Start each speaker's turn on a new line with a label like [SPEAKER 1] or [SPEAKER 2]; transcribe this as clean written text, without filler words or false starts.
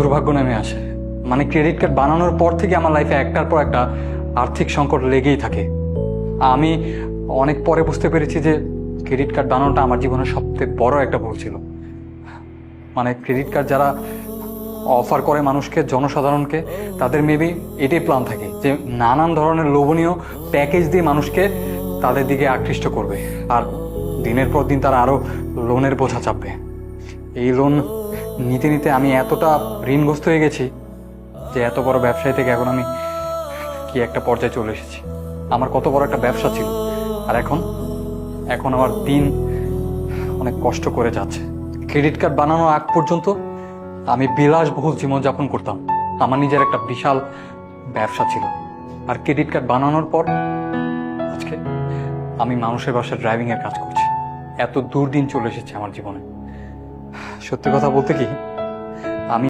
[SPEAKER 1] দুর্ভাগ্য নেমে আসে। মানে ক্রেডিট কার্ড বানানোর পর থেকে আমার লাইফে একটার পর একটা আর্থিক সংকট লেগেই থাকে। আমি অনেক পরে বুঝতে পেরেছি যে ক্রেডিট কার্ড বানানোটা আমার জীবনের সবচেয়ে বড় একটা ভুল ছিল। মানে ক্রেডিট কার্ড যারা অফার করে মানুষকে, জনসাধারণকে, তাদের মেবি এটাই প্ল্যান থাকে যে নানান ধরনের লোভনীয় প্যাকেজ দিয়ে মানুষকে তাদের দিকে আকৃষ্ট করবে, আর দিনের পর দিন তারা আরও লোনের বোঝা চাপবে। এই লোন নিতে নিতে আমি এতটা ঋণগ্রস্ত হয়ে গেছি যে এত বড় ব্যবসায়ী থেকে এখন আমি কি একটা পর্যায়ে চলে এসেছি। আমার কত বড় একটা ব্যবসা ছিল, আর এখন এখন আমার দিন অনেক কষ্ট করে যাচ্ছে। ক্রেডিট কার্ড বানানোর আগ পর্যন্ত আমি বিলাসবহুল জীবনযাপন করতাম, আমার নিজের একটা বিশাল ব্যবসা ছিল। আর ক্রেডিট কার্ড বানানোর পর আজকে আমি মানুষের বাসায় ড্রাইভিং এর কাজ করছি। এত দুর্দিন চলে এসেছে আমার জীবনে। সত্যি কথা বলতে কি,